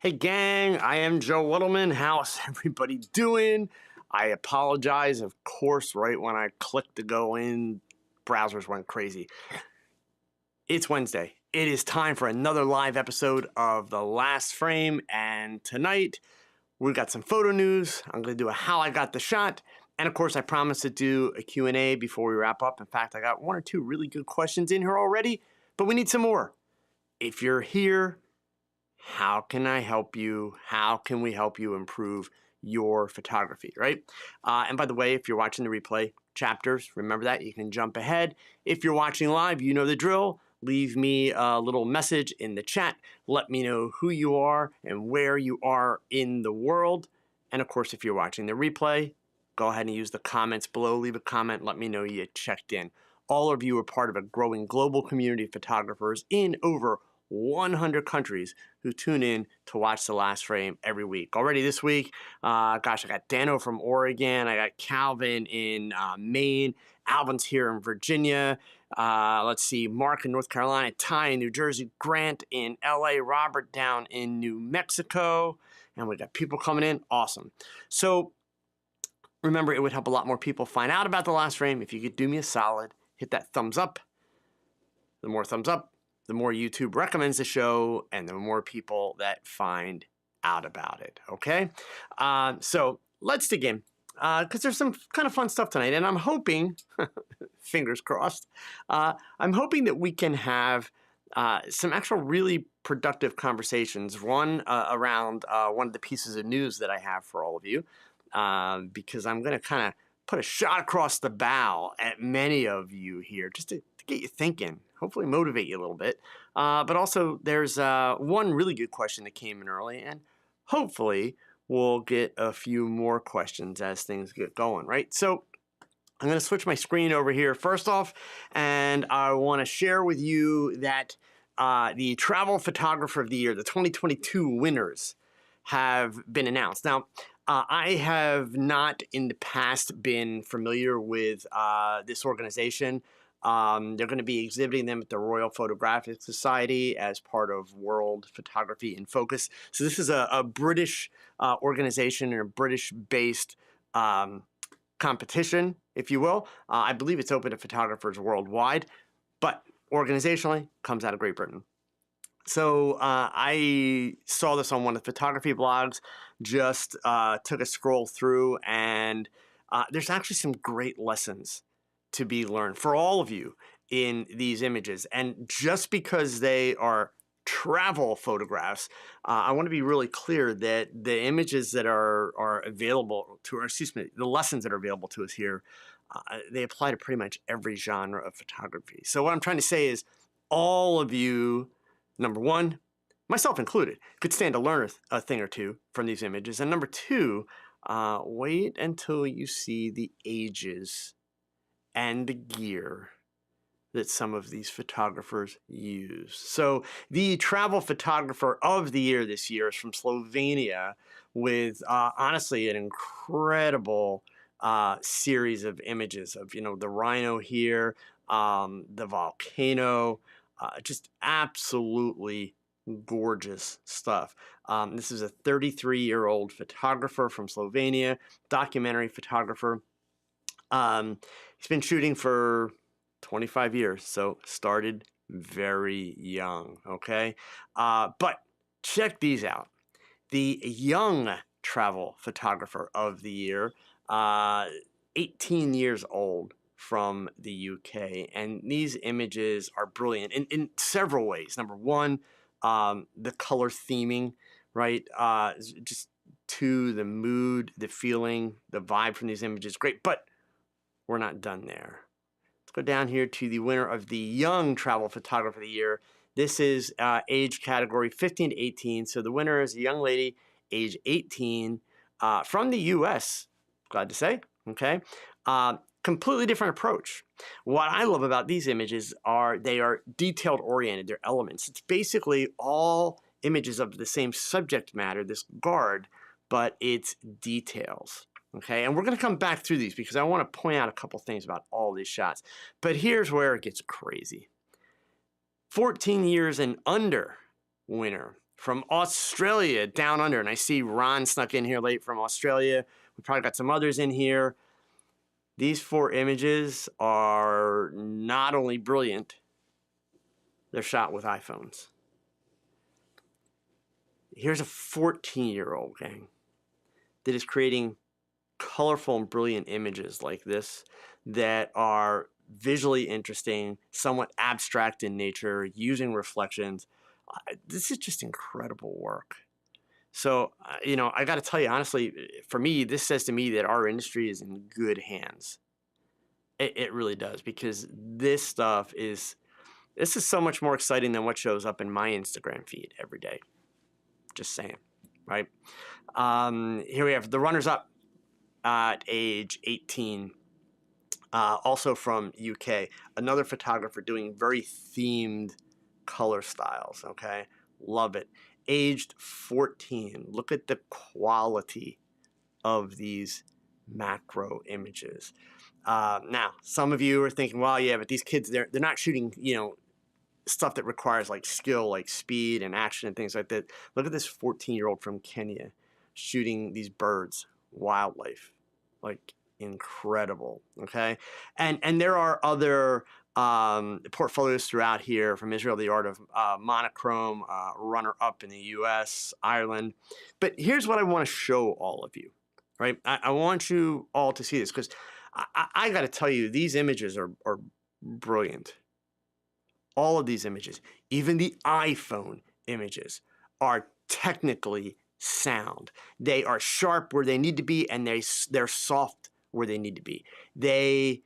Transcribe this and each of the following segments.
Hey gang, I am Joe Edelman. How's everybody doing? I apologize, of course, right when I clicked to go in, browsers went crazy. It's Wednesday. It is time for another live episode of The Last Frame, and tonight we've got some photo news. I'm going to do a how I got the shot, and of course I promised to do a Q&A before we wrap up. In fact, I got one or two really good questions in here already, but we need some more. If you're here, how can I help you? How can we help you improve your photography, right? And by the way, if you're watching the replay chapters, remember that you can jump ahead. If you're watching live, you know the drill. Leave me a little message in the chat. Let me know who you are and where you are in the world. And of course, if you're watching the replay, go ahead and use the comments below. Leave a comment. Let me know you checked in. All of you are part of a growing global community of photographers in over 100 countries who tune in to watch The Last Frame every week. Already this week, I got Dano from Oregon. I got Calvin in Maine. Alvin's here in Virginia. Let's see, Mark in North Carolina, Ty in New Jersey, Grant in LA, Robert down in New Mexico. And we got people coming in. Awesome. So remember, it would help a lot more people find out about The Last Frame if you could do me a solid, hit that thumbs up. The more thumbs up, the more YouTube recommends the show and the more people that find out about it, okay? So let's dig in, because there's some kind of fun stuff tonight, and I'm hoping, fingers crossed, I'm hoping that we can have some actual really productive conversations, one around one of the pieces of news that I have for all of you, because I'm going to kind of put a shot across the bow at many of you here, just to get you thinking, hopefully motivate you a little bit. But also there's one really good question that came in early, and hopefully we'll get a few more questions as things get going, right? So I'm going to switch my screen over here first off, and I want to share with you that the Travel Photographer of the Year, the 2022 winners, have been announced. Now, I have not in the past been familiar with this organization. They're going to be exhibiting them at the Royal Photographic Society as part of World Photography in Focus. So this is a British organization and a British-based competition, if you will. I believe it's open to photographers worldwide, but organizationally comes out of Great Britain. So I saw this on one of the photography blogs, just took a scroll through, and there's actually some great lessons to be learned for all of you in these images. And just because they are travel photographs, I want to be really clear that the images that are available to, or excuse me, the lessons that are available to us here, they apply to pretty much every genre of photography. So what I'm trying to say is all of you, number one, myself included, could stand to learn a thing or two from these images. And number two, wait until you see the ages and the gear that some of these photographers use. So the Travel Photographer of the Year this year is from Slovenia with honestly an incredible series of images of, you know, the rhino here, the volcano, just absolutely gorgeous stuff. This is a 33-year-old photographer from Slovenia, documentary photographer. He's been shooting for 25 years, so started very young, okay? But check these out. The Young Travel Photographer of the Year, 18 years old, from the UK, and these images are brilliant in several ways. Number one, the color theming, right? Just to the mood, the feeling, the vibe from these images, great, but we're not done there. Let's go down here to the winner of the Young Travel Photographer of the Year. This is age category 15 to 18. So the winner is a young lady, age 18, from the US, glad to say, okay? Completely different approach. What I love about these images are they are detailed oriented, they're elements. It's basically all images of the same subject matter, this guard, but it's details. Okay, and we're going to come back through these because I want to point out a couple things about all these shots. But here's where it gets crazy. 14 years and under winner from Australia down under. And I see Ron snuck in here late from Australia. We probably got some others in here. These 4 images are not only brilliant, they're shot with iPhones. Here's a 14-year-old, gang, that is creating colorful and brilliant images like this that are visually interesting, somewhat abstract in nature, using reflections. This is just incredible work. So, I got to tell you, honestly, for me, this says to me that our industry is in good hands. It really does, because this is so much more exciting than what shows up in my Instagram feed every day. Just saying, right? Here we have the runners-up at age 18, also from UK. Another photographer doing very themed color styles, okay? Love it. Aged 14. Look at the quality of these macro images. Now, some of you are thinking, well, yeah, but these kids, they're not shooting, stuff that requires like skill, like speed and action and things like that. Look at this 14-year-old from Kenya shooting these birds, wildlife, like incredible. Okay, and there are other portfolios throughout here from Israel, the art of monochrome, runner-up in the U.S., Ireland. But here's what I want to show all of you, right? I want you all to see this, because I got to tell you, these images are brilliant. All of these images, even the iPhone images, are technically sound. They are sharp where they need to be, and they're soft where they need to be. They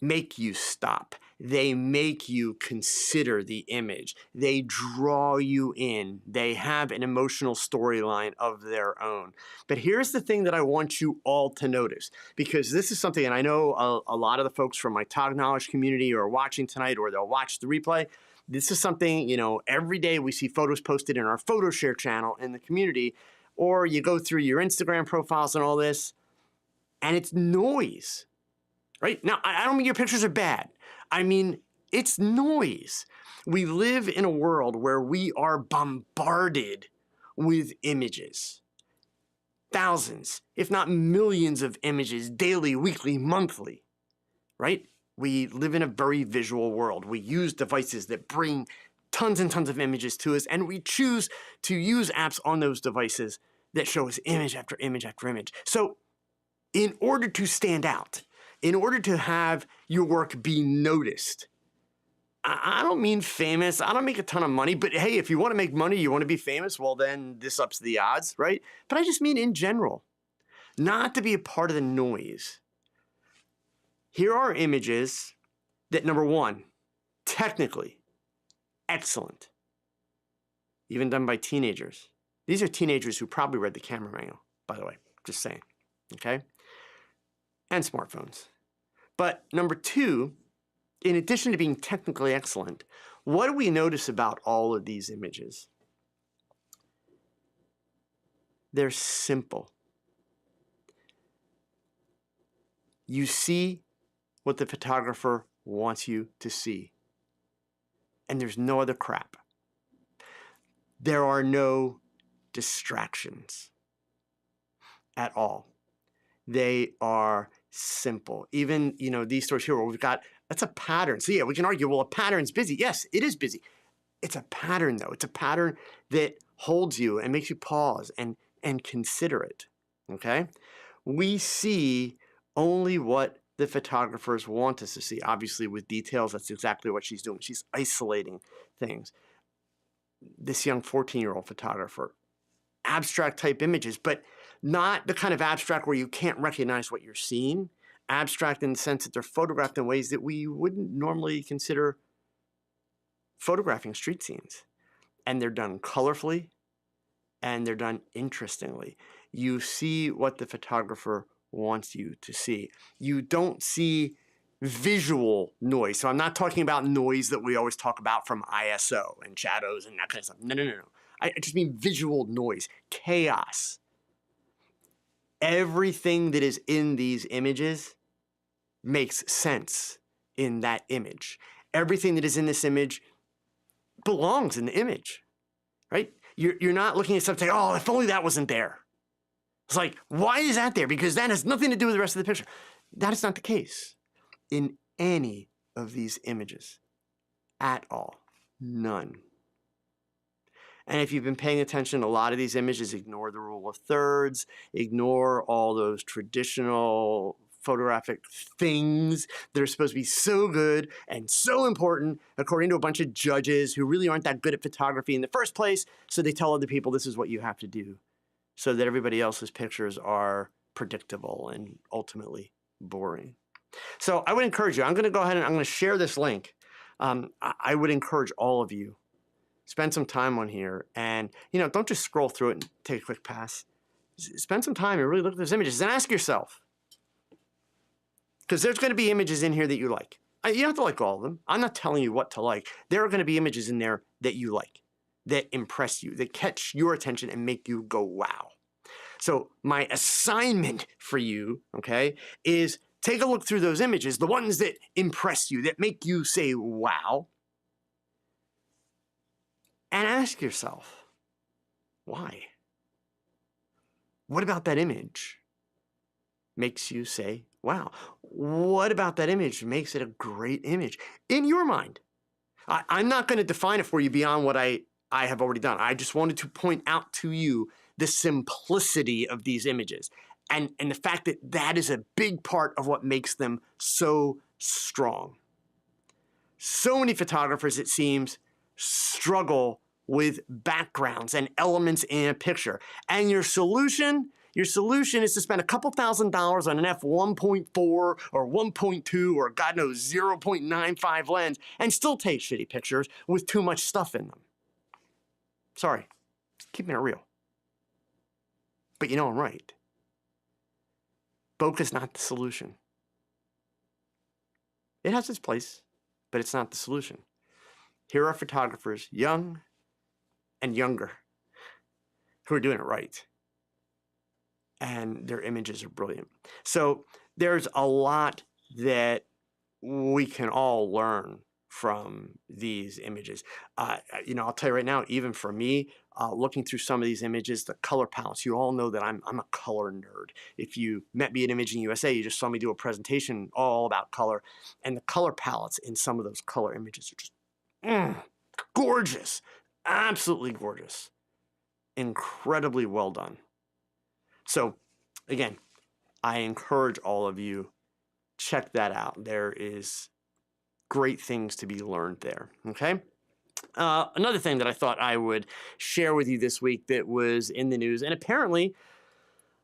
make you stop. They make you consider the image. They draw you in. They have an emotional storyline of their own. But here's the thing that I want you all to notice, because this is something, and I know a lot of the folks from my Tog Knowledge community are watching tonight, or they'll watch the replay. This is something, every day we see photos posted in our photo share channel in the community, or you go through your Instagram profiles and all this, and it's noise. Right? Now, I don't mean your pictures are bad. I mean, it's noise. We live in a world where we are bombarded with images. Thousands, if not millions of images daily, weekly, monthly. Right? We live in a very visual world. We use devices that bring tons and tons of images to us, and we choose to use apps on those devices that show us image after image after image. So, in order to stand out, in order to have your work be noticed, I don't mean famous. I don't make a ton of money, but hey, if you want to make money, you want to be famous, well, then this ups the odds, right? But I just mean in general, not to be a part of the noise. Here are images that, number one, technically excellent, even done by teenagers. These are teenagers who probably read the camera manual, by the way, just saying, okay? And smartphones. But number two, in addition to being technically excellent, what do we notice about all of these images? They're simple. You see what the photographer wants you to see. And there's no other crap. There are no distractions at all. They are simple. Even, these stores here where we've got, that's a pattern. So yeah, we can argue, well, a pattern's busy. Yes, it is busy. It's a pattern though. It's a pattern that holds you and makes you pause and consider it, okay? We see only what the photographers want us to see. Obviously with details, that's exactly what she's doing. She's isolating things. This young 14-year-old photographer, abstract type images, but not the kind of abstract where you can't recognize what you're seeing. Abstract in the sense that they're photographed in ways that we wouldn't normally consider photographing street scenes. And they're done colorfully, and they're done interestingly. You see what the photographer wants you to see. You don't see visual noise. So I'm not talking about noise that we always talk about from ISO and shadows and that kind of stuff. No. I just mean visual noise, chaos. Everything that is in these images makes sense in that image. Everything that is in this image belongs in the image, right? You're not looking at something, oh, if only that wasn't there. It's like, why is that there? Because that has nothing to do with the rest of the picture. That is not the case in any of these images at all. None. And if you've been paying attention, a lot of these images ignore the rule of thirds, ignore all those traditional photographic things that are supposed to be so good and so important, according to a bunch of judges who really aren't that good at photography in the first place. So they tell other people this is what you have to do, so that everybody else's pictures are predictable and ultimately boring. So I would encourage you, I'm going to go ahead and I'm going to share this link. I would encourage all of you, spend some time on here and, don't just scroll through it and take a quick pass. Spend some time and really look at those images and ask yourself, because there's going to be images in here that you like. You don't have to like all of them. I'm not telling you what to like. There are going to be images in there that you like, that impress you, that catch your attention and make you go, wow. So my assignment for you, okay, is take a look through those images, the ones that impress you, that make you say, wow, and ask yourself, why? What about that image makes you say, wow? What about that image makes it a great image in your mind? I'm not going to define it for you beyond what I have already done. I just wanted to point out to you the simplicity of these images and the fact that that is a big part of what makes them so strong. So many photographers, it seems, struggle with backgrounds and elements in a picture. And your solution is to spend a couple $1,000s on an f1.4 or 1.2 or God knows 0.95 lens and still take shitty pictures with too much stuff in them. Sorry, keeping it real. But I'm right. Bokeh's not the solution. It has its place, but it's not the solution. Here are photographers, young and younger, who are doing it right. And their images are brilliant. So there's a lot that we can all learn from these images. I'll tell you right now, even for me, looking through some of these images, the color palettes, you all know that I'm a color nerd. If you met me at Imaging USA, you just saw me do a presentation all about color. And the color palettes in some of those color images are just gorgeous, absolutely gorgeous, incredibly well done. So again, I encourage all of you, check that out. There is great things to be learned there, okay? Another thing that I thought I would share with you this week that was in the news, and apparently,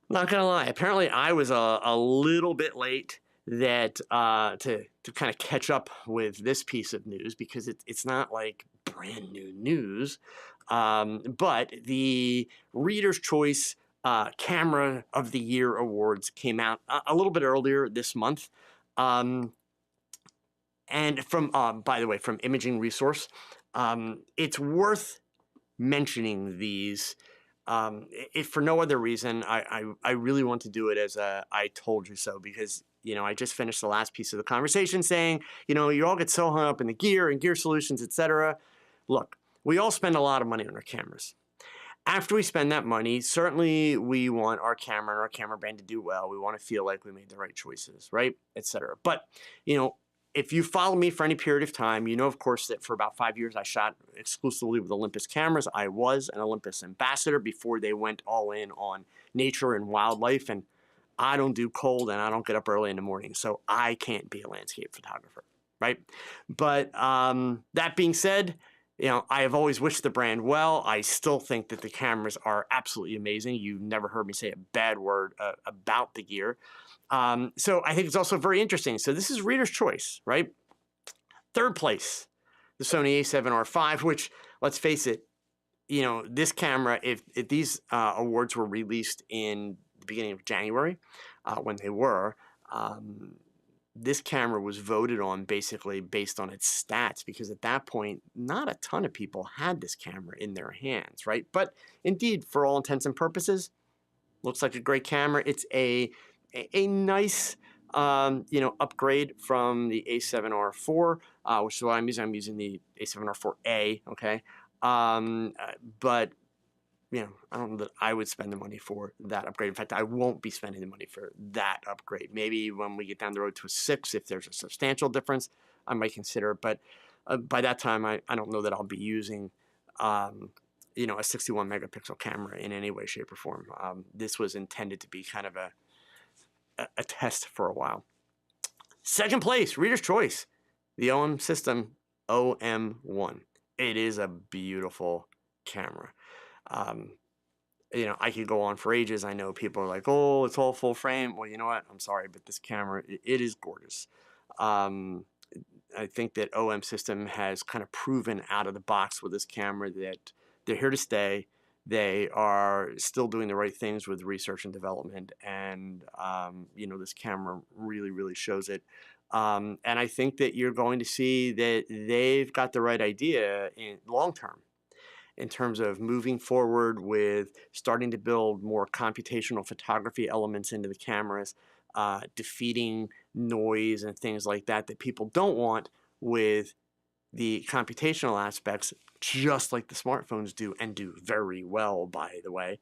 not gonna lie, apparently I was a little bit late that to kind of catch up with this piece of news, because it's not like brand new news, but the Reader's Choice Camera of the Year Awards came out a little bit earlier this month. And from, by the way, from Imaging Resource, it's worth mentioning these. If for no other reason, I really want to do it as a I told you so, because, I just finished the last piece of the conversation saying, you all get so hung up in the gear and gear solutions, etc. Look, we all spend a lot of money on our cameras. After we spend that money, certainly we want our camera and our camera brand to do well. We want to feel like we made the right choices, right, etc. But, if you follow me for any period of time, of course, that for about 5 years I shot exclusively with Olympus cameras. I was an Olympus ambassador before they went all in on nature and wildlife. And I don't do cold and I don't get up early in the morning, so I can't be a landscape photographer, right? But that being said, I have always wished the brand well. I still think that the cameras are absolutely amazing. You never heard me say a bad word about the gear. So I think it's also very interesting. So this is Reader's Choice, right? Third place, the Sony a7R5, which, let's face it, this camera, if these awards were released in the beginning of January, when they were, this camera was voted on basically based on its stats, because at that point, not a ton of people had this camera in their hands, right? But indeed, for all intents and purposes, looks like a great camera. It's a nice, upgrade from the A7R4, which is what I'm using. I'm using the A7R4A, okay? But I don't know that I would spend the money for that upgrade. In fact, I won't be spending the money for that upgrade. Maybe when we get down the road to a 6, if there's a substantial difference, I might consider it. But by that time, I don't know that I'll be using, a 61 megapixel camera in any way, shape, or form. This was intended to be kind of a test for a while. Second place, Reader's Choice, the OM System OM1. It is a beautiful camera. I could go on for ages. I know people are like, oh, it's all full frame. Well, you know what? I'm sorry, but this camera, it is gorgeous. I think that OM System has kind of proven out of the box with this camera that they're here to stay. They are still doing the right things with research and development. And, this camera really, really shows it. And I think that you're going to see that they've got the right idea in long term, in terms of moving forward with starting to build more computational photography elements into the cameras, defeating noise and things like that people don't want with the computational aspects, just like the smartphones do, and do very well, by the way,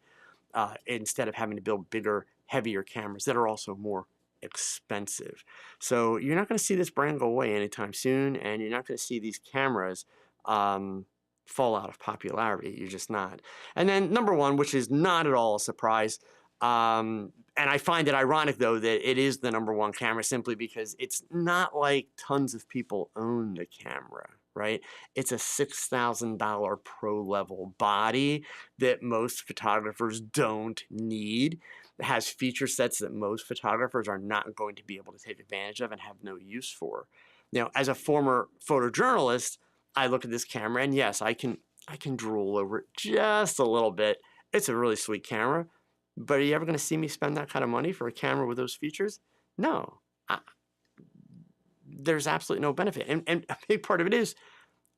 instead of having to build bigger, heavier cameras that are also more expensive. So you're not going to see this brand go away anytime soon, and you're not going to see these cameras fall out of popularity. You're just not. And then number one, which is not at all a surprise, and I find it ironic, though, that it is the number one camera simply because it's not like tons of people own the camera, right? It's a $6,000 pro level body that most photographers don't need. It has feature sets that most photographers are not going to be able to take advantage of and have no use for. Now, as a former photojournalist, I look at this camera and yes, I can drool over it just a little bit. It's a really sweet camera, but are you ever going to see me spend that kind of money for a camera with those features? No. There's absolutely no benefit. And a big part of it is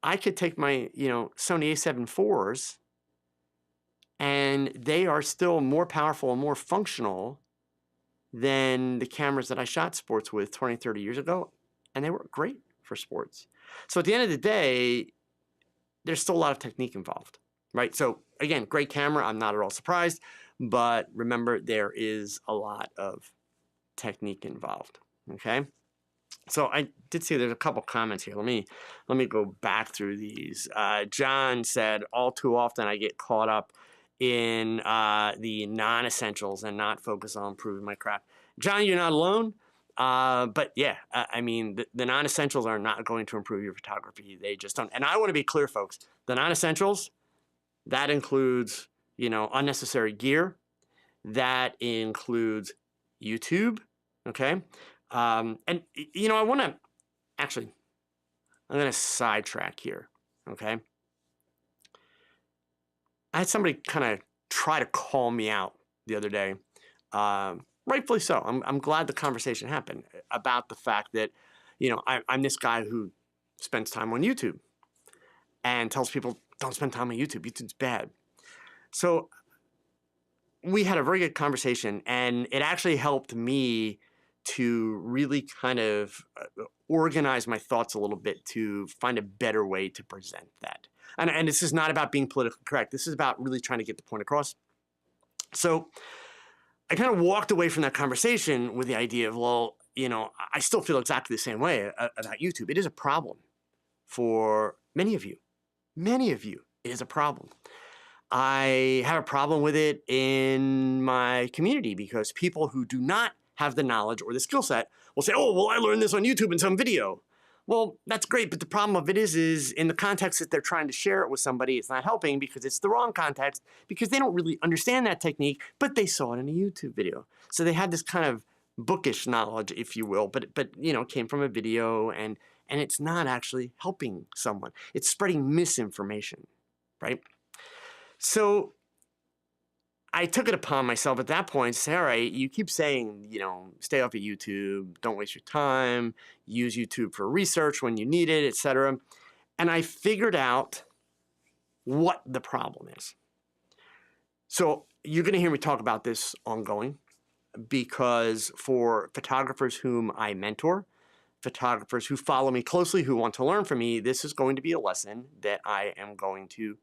I could take my, Sony A7 IVs and they are still more powerful and more functional than the cameras that I shot sports with 20, 30 years ago. And they work great for sports. So at the end of the day, there's still a lot of technique involved, right? So again, great camera. I'm not at all surprised, but remember there is a lot of technique involved. Okay. So I did see there's a couple comments here. Let me go back through these. John said, all too often I get caught up in the non-essentials and not focus on improving my craft. John, you're not alone. But yeah, the non-essentials are not going to improve your photography. They just don't. And I want to be clear, folks. The non-essentials, that includes, unnecessary gear. That includes YouTube. Okay. And I want to actually, I'm going to sidetrack here. Okay. I had somebody kind of try to call me out the other day. Rightfully so. I'm glad the conversation happened about the fact that, I'm this guy who spends time on YouTube and tells people don't spend time on YouTube. YouTube's bad. So we had a very good conversation, and it actually helped me to really kind of organize my thoughts a little bit to find a better way to present that. And this is not about being politically correct. This is about really trying to get the point across. So I kind of walked away from that conversation with the idea of, well, I still feel exactly the same way about YouTube. It is a problem for many of you. Many of you, it is a problem. I have a problem with it in my community because people who do not have the knowledge or the skill set will say, oh, well, I learned this on YouTube in some video. Well, that's great, but the problem of it is in the context that they're trying to share it with somebody, it's not helping because it's the wrong context, because they don't really understand that technique, but they saw it in a YouTube video. So they had this kind of bookish knowledge, if you will, but came from a video, and it's not actually helping someone. It's spreading misinformation, right? So I took it upon myself at that point to say, all right, you keep saying, stay off of YouTube, don't waste your time, use YouTube for research when you need it, etc. And I figured out what the problem is. So you're going to hear me talk about this ongoing because for photographers whom I mentor, photographers who follow me closely, who want to learn from me, this is going to be a lesson that I am going to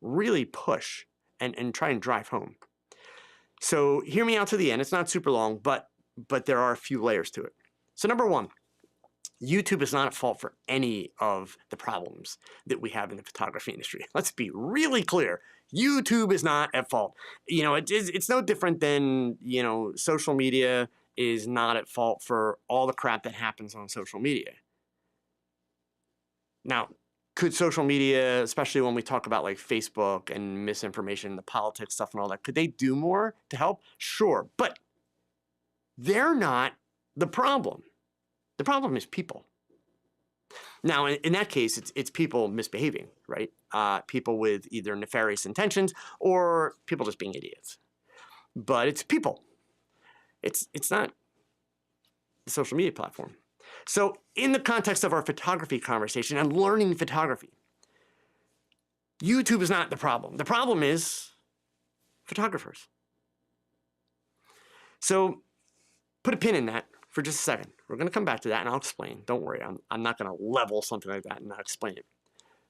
really push and try and drive home. So hear me out to the end. It's not super long, but there are a few layers to it. So number one, YouTube is not at fault for any of the problems that we have in the photography industry. Let's be really clear. YouTube is not at fault. You know, it's no different than, you know, social media is not at fault for all the crap that happens on social media. Now, could social media, especially when we talk about like Facebook and misinformation, the politics stuff and all that, could they do more to help? Sure, but they're not the problem. The problem is people. Now, in that case, it's people misbehaving, right? People with either nefarious intentions or people just being idiots. But it's people. It's not the social media platform. So in the context of our photography conversation and learning photography, YouTube is not the problem. The problem is photographers. So put a pin in that for just a second. We're going to come back to that and I'll explain. Don't worry, I'm not going to level something like that and not explain it.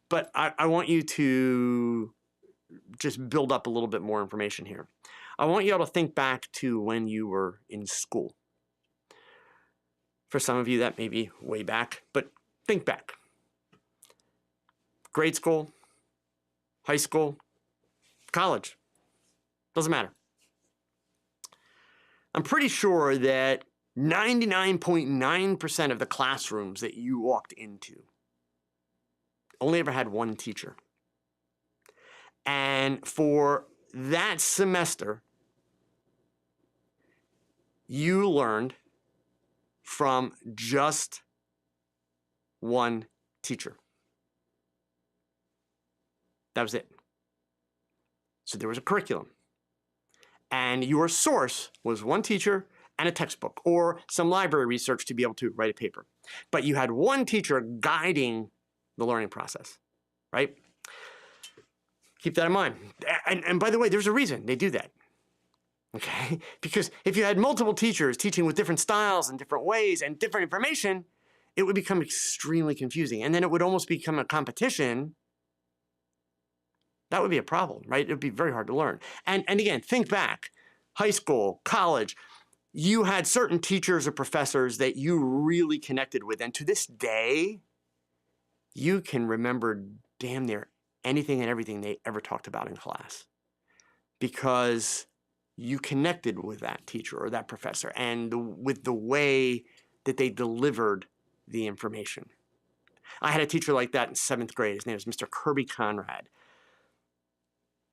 But I want you to just build up a little bit more information here. I want you all to think back to when you were in school. For some of you, that may be way back, but think back. Grade school, high school, college, doesn't matter. I'm pretty sure that 99.9% of the classrooms that you walked into only ever had one teacher. And for that semester, you learned from just one teacher. That was it. So there was a curriculum. And your source was one teacher and a textbook or some library research to be able to write a paper. But you had one teacher guiding the learning process, right? Keep that in mind. And by the way, there's a reason they do that. Okay? Because if you had multiple teachers teaching with different styles and different ways and different information, it would become extremely confusing. And then it would almost become a competition. That would be a problem, right? It would be very hard to learn. And again, think back, high school, college, you had certain teachers or professors that you really connected with. And to this day, you can remember damn near anything and everything they ever talked about in class because you connected with that teacher or that professor and with the way that they delivered the information. I had a teacher like that in 7th grade. His name was Mr. Kirby Conrad.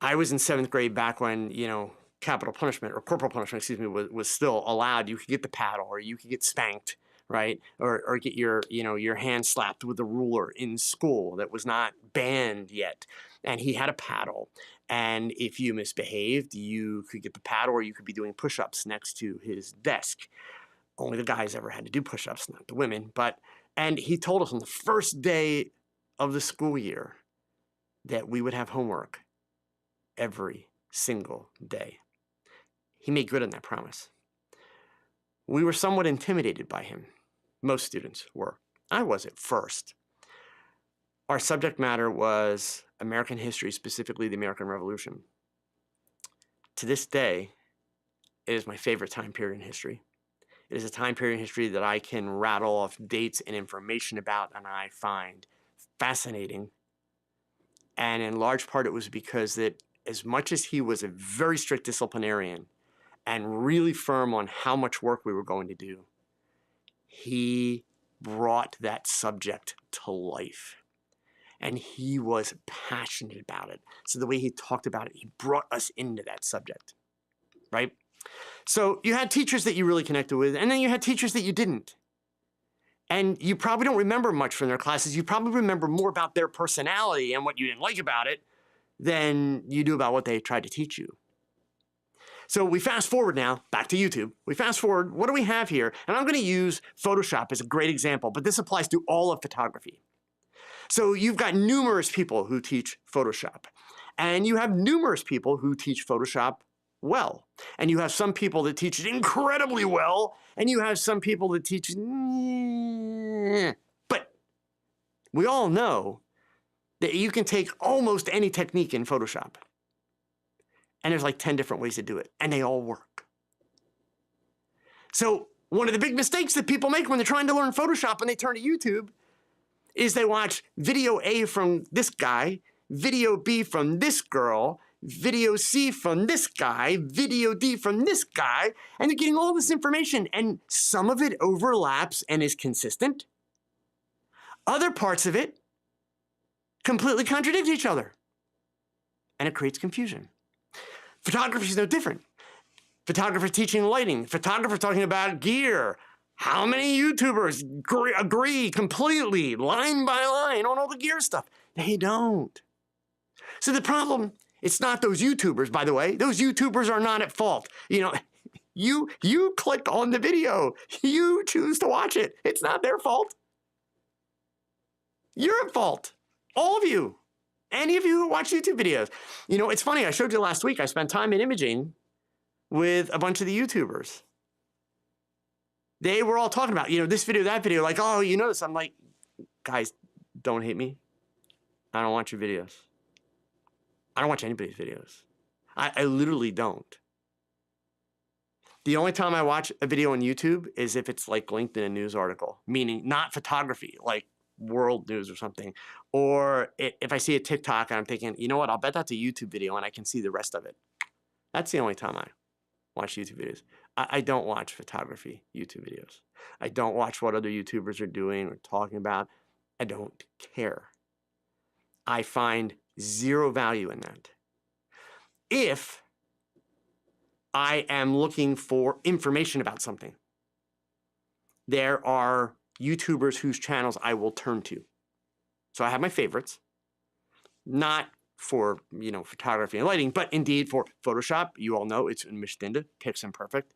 I was in 7th grade back when, you know, capital punishment or corporal punishment, excuse me, was still allowed. You could get the paddle or you could get spanked, right? Or get your hand slapped with a ruler in school. That was not banned yet. And he had a paddle. And if you misbehaved, you could get the paddle or you could be doing push-ups next to his desk. Only the guys ever had to do push-ups, not the women. And he told us on the first day of the school year that we would have homework every single day. He made good on that promise. We were somewhat intimidated by him. Most students were. I was at first. Our subject matter was American history, specifically the American Revolution. To this day, it is my favorite time period in history. It is a time period in history that I can rattle off dates and information about and I find fascinating. And in large part, it was because that as much as he was a very strict disciplinarian and really firm on how much work we were going to do, he brought that subject to life. And he was passionate about it. So the way he talked about it, he brought us into that subject, right? So you had teachers that you really connected with, and then you had teachers that you didn't. And you probably don't remember much from their classes. You probably remember more about their personality and what you didn't like about it than you do about what they tried to teach you. So we fast forward now, back to YouTube. We fast forward, what do we have here? And I'm going to use Photoshop as a great example, but this applies to all of photography. So you've got numerous people who teach Photoshop, and you have numerous people who teach Photoshop well. And you have some people that teach it incredibly well, and you have some people that teach, but we all know that you can take almost any technique in Photoshop. And there's like 10 different ways to do it, and they all work. So one of the big mistakes that people make when they're trying to learn Photoshop and they turn to YouTube is they watch video A from this guy, video B from this girl, video C from this guy, video D from this guy, and they're getting all this information, and some of it overlaps and is consistent. Other parts of it completely contradict each other, and it creates confusion. Photography is no different. Photographer teaching lighting, photographer talking about gear. How many YouTubers agree completely, line by line, on all the gear stuff? They don't. So the problem, it's not those YouTubers, by the way. Those YouTubers are not at fault. You click on the video. You choose to watch it. It's not their fault. You're at fault. All of you. Any of you who watch YouTube videos. It's funny. I showed you last week. I spent time in imaging with a bunch of the YouTubers. They were all talking about, this video, that video, like, oh, you know this. I'm like, guys, don't hate me. I don't watch your videos. I don't watch anybody's videos. I literally don't. The only time I watch a video on YouTube is if it's like linked in a news article, meaning not photography, like world news or something. Or if I see a TikTok and I'm thinking, you know what, I'll bet that's a YouTube video and I can see the rest of it. That's the only time I watch YouTube videos. I don't watch photography YouTube videos. I don't watch what other YouTubers are doing or talking about. I don't care. I find zero value in that. If I am looking for information about something, there are YouTubers whose channels I will turn to. So I have my favorites, not for, photography and lighting, but indeed for Photoshop. You all know it's Mistinda, Pix Imperfect.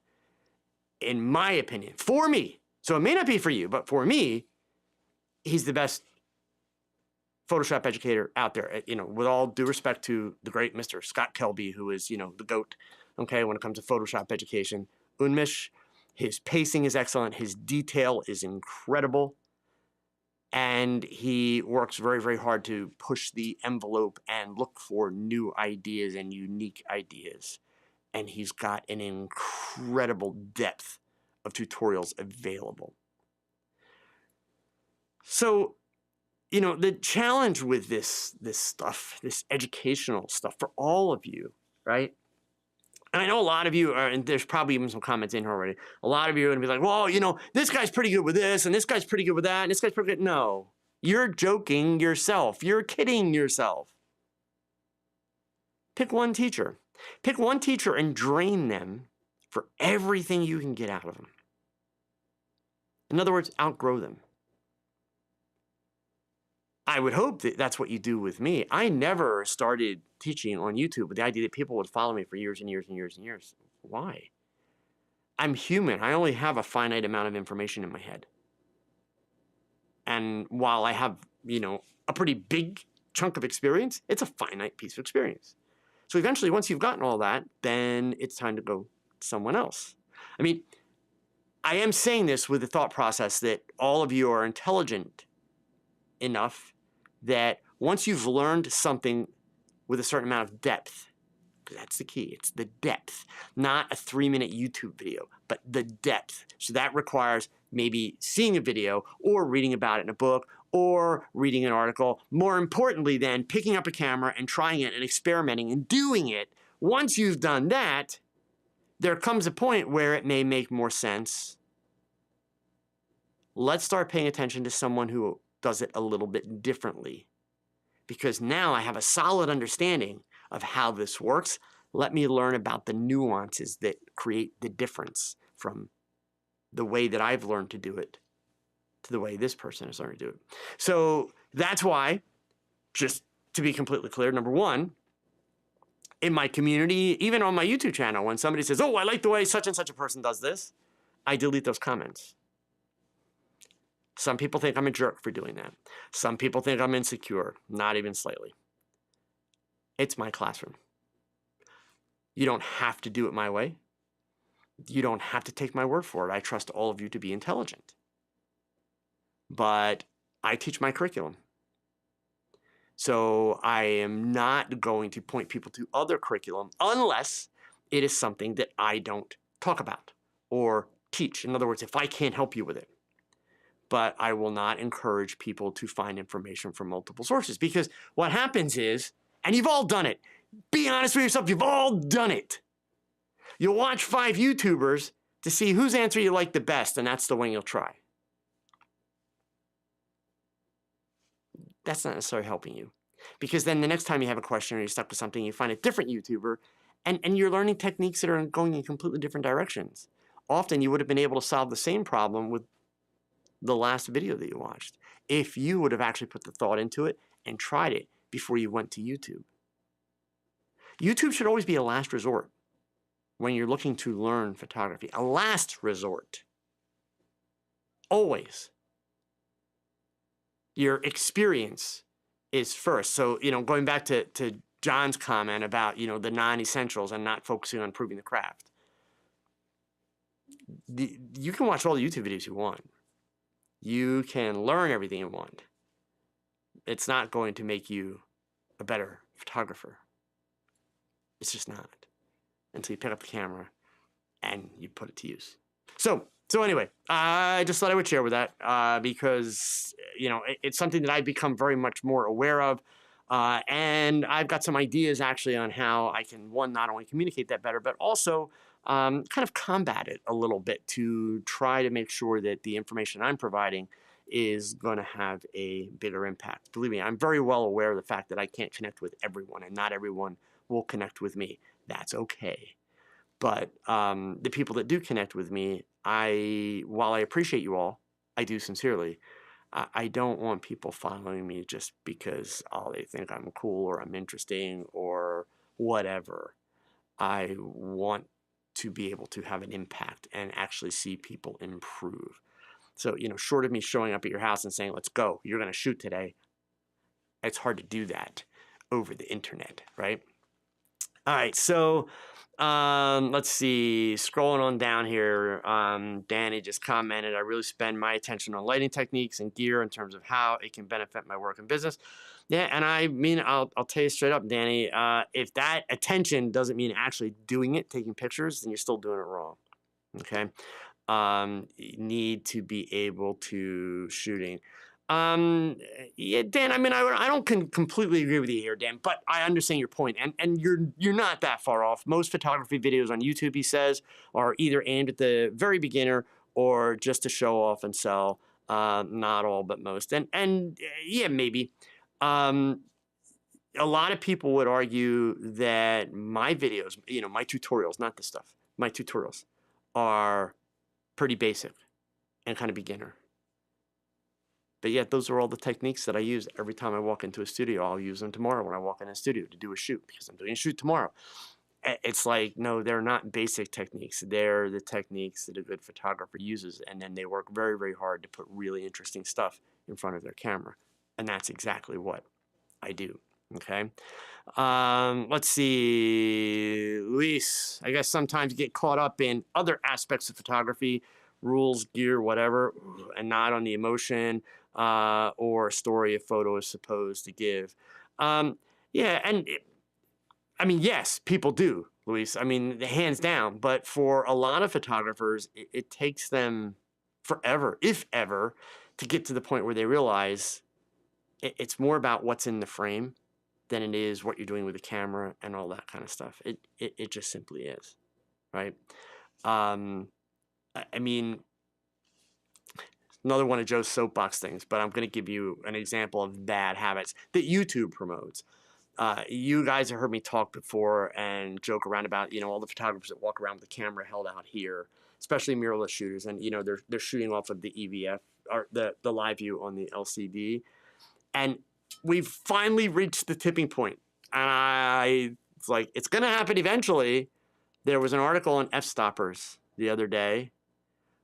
In my opinion, for me, so it may not be for you, but for me, he's the best Photoshop educator out there. With all due respect to the great Mr. Scott Kelby, who is, the GOAT, okay, when it comes to Photoshop education. Unmish, his pacing is excellent. His detail is incredible. And he works very, very hard to push the envelope and look for new ideas and unique ideas. And he's got an incredible depth of tutorials available. So, the challenge with this stuff, this educational stuff for all of you, right? And I know a lot of you are, and there's probably even some comments in here already. A lot of you are going to be like, well, this guy's pretty good with this, and this guy's pretty good with that, and this guy's pretty good. No, you're joking yourself. You're kidding yourself. Pick one teacher. Pick one teacher and drain them for everything you can get out of them. In other words, outgrow them. I would hope that that's what you do with me. I never started teaching on YouTube with the idea that people would follow me for years and years and years and years. Why? I'm human. I only have a finite amount of information in my head. And while I have, a pretty big chunk of experience, it's a finite piece of experience. So eventually, once you've gotten all that, then it's time to go to someone else. I mean, I am saying this with the thought process that all of you are intelligent enough that once you've learned something with a certain amount of depth, that's the key, it's the depth, not a 3-minute YouTube video, but the depth. So that requires maybe seeing a video or reading about it in a book or reading an article. More importantly then, picking up a camera and trying it and experimenting and doing it. Once you've done that, there comes a point where it may make more sense. Let's start paying attention to someone who does it a little bit differently, because now I have a solid understanding of how this works. Let me learn about the nuances that create the difference from the way that I've learned to do it to the way this person has learned to do it. So that's why, just to be completely clear, number one, in my community, even on my YouTube channel, when somebody says, oh, I like the way such and such a person does this, I delete those comments. Some people think I'm a jerk for doing that. Some people think I'm insecure, not even slightly. It's my classroom. You don't have to do it my way. You don't have to take my word for it. I trust all of you to be intelligent. But I teach my curriculum. So I am not going to point people to other curriculum unless it is something that I don't talk about or teach. In other words, if I can't help you with it. But I will not encourage people to find information from multiple sources, because what happens is, and you've all done it, be honest with yourself, you've all done it. You'll watch 5 YouTubers to see whose answer you like the best, and that's the one you'll try. That's not necessarily helping you, because then the next time you have a question or you're stuck with something, you find a different YouTuber, and you're learning techniques that are going in completely different directions. Often you would have been able to solve the same problem with the last video that you watched if you would have actually put the thought into it and tried it before you went to YouTube. YouTube should always be a last resort when you're looking to learn photography. A last resort. Always. Your experience is first. So, going back to John's comment about, the non-essentials and not focusing on improving the craft. You can watch all the YouTube videos you want. You can learn everything you want. It's not going to make you a better photographer. It's just not. Until you pick up the camera and you put it to use. So anyway, I just thought I would share with that because, it's something that I've become very much more aware of. And I've got some ideas actually on how I can, one, not only communicate that better, but also kind of combat it a little bit to try to make sure that the information I'm providing is going to have a bigger impact. Believe me, I'm very well aware of the fact that I can't connect with everyone, and not everyone will connect with me. That's okay. But the people that do connect with me, while I appreciate you all, I do sincerely, I don't want people following me just because they think I'm cool or I'm interesting or whatever. I want to be able to have an impact and actually see people improve. So, short of me showing up at your house and saying, let's go, you're going to shoot today, it's hard to do that over the internet, right? All right, so let's see, scrolling on down here, Danny just commented, I really spend my attention on lighting techniques and gear in terms of how it can benefit my work and business. Yeah, and I mean, I'll tell you straight up, Danny, if that attention doesn't mean actually doing it, taking pictures, then you're still doing it wrong, okay? You need to be able to shooting. Yeah, Dan, I mean, I don't completely agree with you here, Dan, but I understand your point, and you're not that far off. Most photography videos on YouTube, he says, are either aimed at the very beginner or just to show off and sell. Not all, but most. And yeah, maybe. A lot of people would argue that my videos, my tutorials, not this stuff, my tutorials are pretty basic and kind of beginner. But yet those are all the techniques that I use every time I walk into a studio. I'll use them tomorrow when I walk in a studio to do a shoot because I'm doing a shoot tomorrow. It's like, no, they're not basic techniques. They're the techniques that a good photographer uses, and then they work very, very hard to put really interesting stuff in front of their camera. And that's exactly what I do. Okay. Let's see, Luis, I guess sometimes you get caught up in other aspects of photography, rules, gear, whatever, and not on the emotion or story a photo is supposed to give. Yeah, and I mean, yes, people do, Luis. I mean, hands down. But for a lot of photographers, it takes them forever, if ever, to get to the point where they realize it's more about what's in the frame than it is what you're doing with the camera and all that kind of stuff. It just simply is, right? I mean, another one of Joe's soapbox things, but I'm going to give you an example of bad habits that YouTube promotes. You guys have heard me talk before and joke around about, all the photographers that walk around with the camera held out here, especially mirrorless shooters, and they're shooting off of the EVF or the live view on the LCD, and we've finally reached the tipping point. And it's like, it's going to happen eventually. There was an article on F-stoppers the other day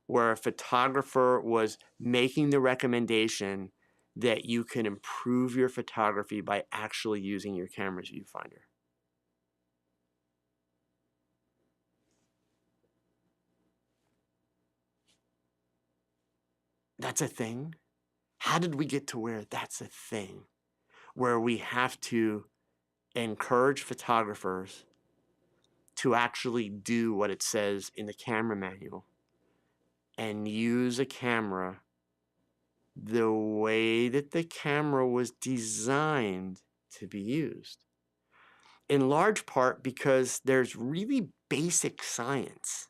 where a photographer was making the recommendation that you can improve your photography by actually using your camera's viewfinder. That's a thing? How did we get to where that's a thing? where we have to encourage photographers to actually do what it says in the camera manual and use a camera the way that the camera was designed to be used. In large part because there's really basic science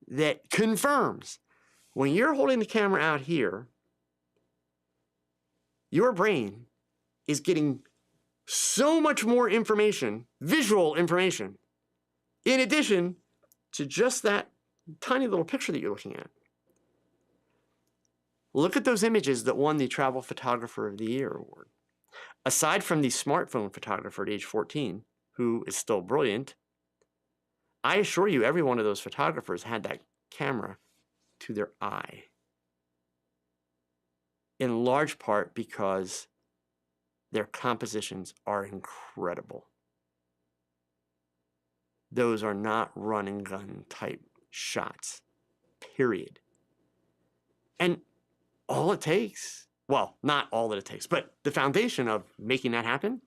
that confirms when you're holding the camera out here, your brain is getting so much more information, visual information, in addition to just that tiny little picture that you're looking at. Look at those images that won the Travel Photographer of the Year award. Aside from the smartphone photographer at age 14, who is still brilliant, I assure you every one of those photographers had that camera to their eye. In large part because their compositions are incredible. Those are not run and gun type shots, period. And all it takes, well, not all that it takes, but the foundation of making that happen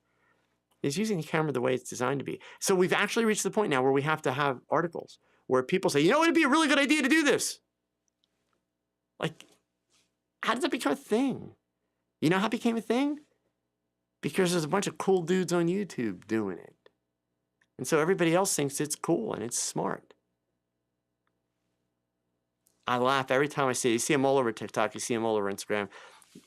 is using the camera the way it's designed to be. So we've actually reached the point now where we have to have articles where people say, you know, it'd be a really good idea to do this. Like, how did that become a thing? You know how it became a thing? Because there's a bunch of cool dudes on YouTube doing it. And so everybody else thinks it's cool and it's smart. I laugh every time I see it. You see them all over TikTok, you see them all over Instagram.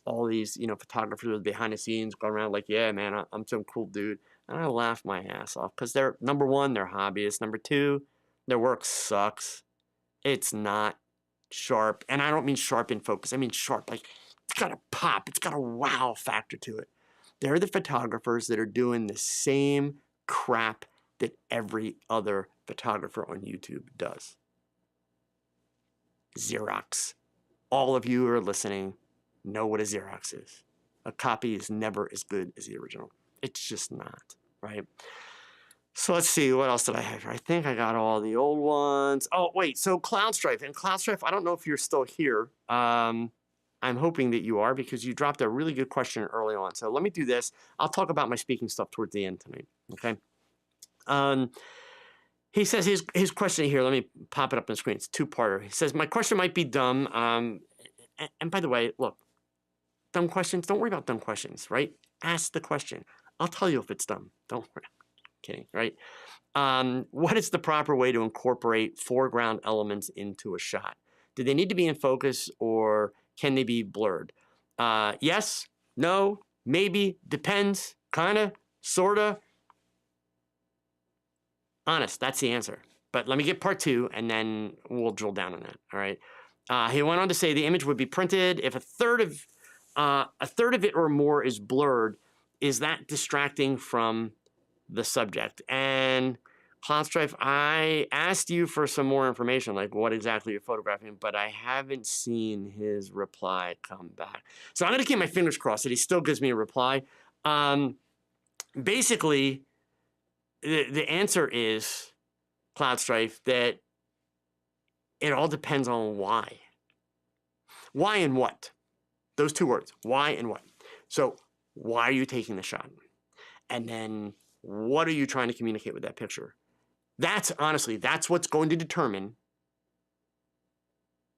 All these, you know, photographers behind the scenes going around like, yeah, man, I'm some cool dude. And I laugh my ass off because they're, number one, they're hobbyists. Number two, their work sucks. It's not sharp. And I don't mean sharp in focus. I mean sharp, like it's got a pop. It's got a wow factor to it. They're the photographers that are doing the same crap that every other photographer on YouTube does. Xerox. All of you who are listening know what a Xerox is. A copy is never as good as the original. It's just not, right? So let's see, what else did I have here? I think I got all the old ones. Oh, wait, so CloudStrife. And CloudStrife, I don't know if you're still here. I'm hoping that you are because you dropped a really good question early on. So let me do this. I'll talk about my speaking stuff towards the end tonight, okay? He says his question here, let me pop it up on the screen. It's two-parter. He says, my question might be dumb. And by the way, look, dumb questions, don't worry about dumb questions, right? Ask the question. I'll tell you if it's dumb. Don't worry. Kidding, right? What is the proper way to incorporate foreground elements into a shot? Do they need to be in focus or can they be blurred? Yes, no, maybe, depends, kinda, sorta. Honest, that's the answer. But let me get part two, and then we'll drill down on that, all right? He went on to say the image would be printed if a third of it or more is blurred. Is that distracting from the subject? And CloudStrife, I asked you for some more information, like what exactly you're photographing, but I haven't seen his reply come back. So I'm going to keep my fingers crossed that he still gives me a reply. Basically, the answer is, CloudStrife, that it all depends on why. Why and what? Those two words, why and what. So why are you taking the shot? And then what are you trying to communicate with that picture? That's honestly, that's what's going to determine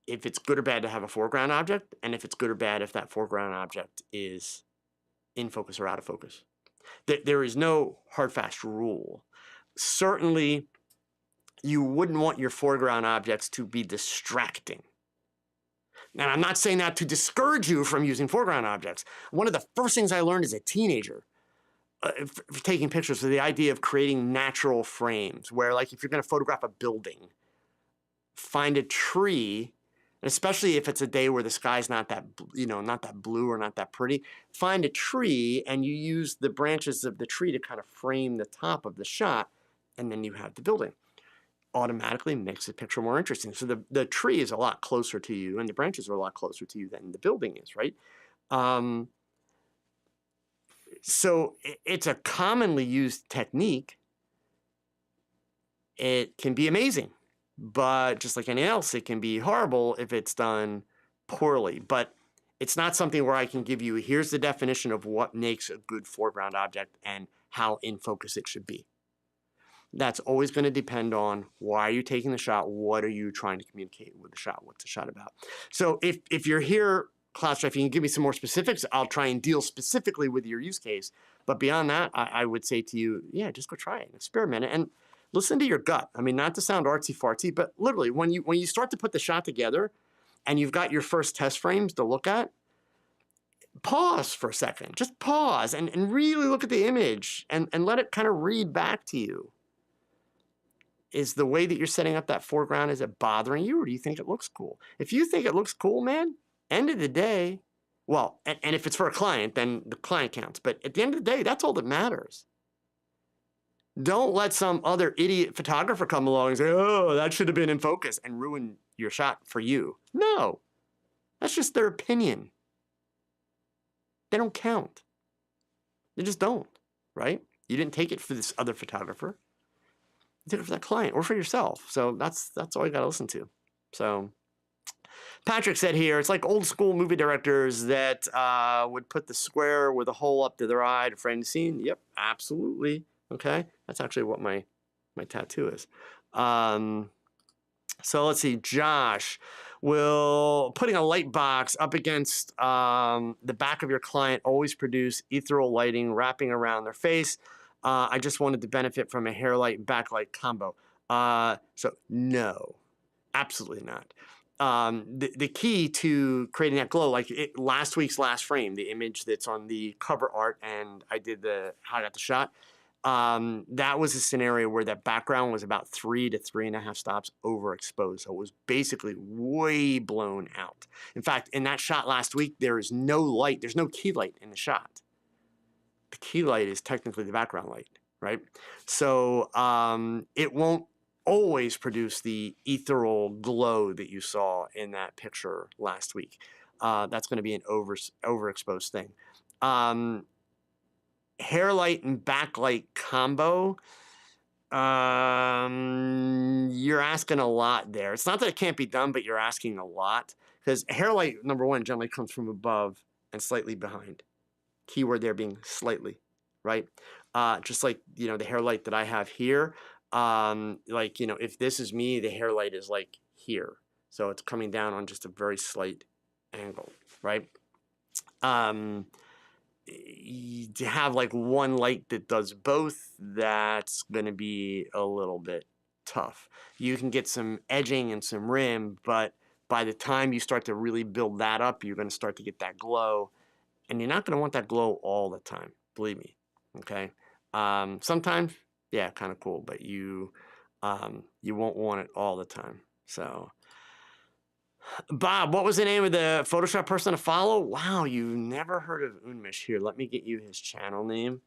if it's good or bad to have a foreground object, and if it's good or bad if that foreground object is in focus or out of focus. There is no hard, fast rule. Certainly, you wouldn't want your foreground objects to be distracting. Now, I'm not saying that to discourage you from using foreground objects. One of the first things I learned as a teenager for taking pictures was the idea of creating natural frames, where like if you're going to photograph a building, find a tree, and especially if it's a day where the sky's not that, not that blue or not that pretty, find a tree and you use the branches of the tree to kind of frame the top of the shot, and then you have the building. Automatically makes the picture more interesting. So the tree is a lot closer to you and the branches are a lot closer to you than the building is, right? So it's a commonly used technique. It can be amazing, but just like anything else, it can be horrible if it's done poorly. But It's not something where I can give you, here's the definition of what makes a good foreground object and how in focus it should be. That's always going to depend on why are you taking the shot, what are you trying to communicate with the shot, what's the shot about. So if you're here, Klaus, if you can give me some more specifics, I'll try and deal specifically with your use case. But beyond that, I would say to you, yeah, just go try it, experiment it, and listen to your gut. I mean, not to sound artsy fartsy, but literally when you start to put the shot together and you've got your first test frames to look at, pause for a second. Just pause and really look at the image and let it kind of read back to you. Is the way that you're setting up that foreground, is it bothering you, or do you think it looks cool? If you think it looks cool, man, end of the day, well, and if it's for a client, then the client counts. But at the end of the day, that's all that matters. Don't let some other idiot photographer come along and say, oh, that should have been in focus, and ruin your shot for you. No, that's just their opinion. They don't count. They just don't, right? You didn't take it for this other photographer. You took it for that client or for yourself. So that's all you got to listen to. So Patrick said here, it's like old school movie directors that would put the square with a hole up to their eye to frame the scene. Yep, absolutely. Okay, that's actually what my tattoo is. So let's see, Josh, will putting a light box up against the back of your client always produce ethereal lighting wrapping around their face? I just wanted to benefit from a hair light and backlight combo. So no, absolutely not. The key to creating that glow, like last week's last frame, the image that's on the cover art, and I did how I got the shot. That was a scenario where that background was about 3 to 3.5 stops overexposed. So it was basically way blown out. In fact, in that shot last week, there is no light. There's no key light in the shot. The key light is technically the background light, right? So it won't always produce the ethereal glow that you saw in that picture last week. That's going to be an overexposed thing. Hair light and backlight combo, you're asking a lot there. It's not that it can't be done, but you're asking a lot, because hair light, number one, generally comes from above and slightly behind. Keyword there being slightly, right? Just like, the hair light that I have here, like, if this is me, the hair light is like here. So it's coming down on just a very slight angle, right? To have like one light that does both, that's going to be a little bit tough. You can get some edging and some rim, but by the time you start to really build that up, you're going to start to get that glow. And you're not going to want that glow all the time, believe me, okay? Sometimes, yeah, kind of cool, but you won't want it all the time. So, Bob, what was the name of the Photoshop person to follow? Wow, you never heard of Unmish. Here, let me get you his channel name.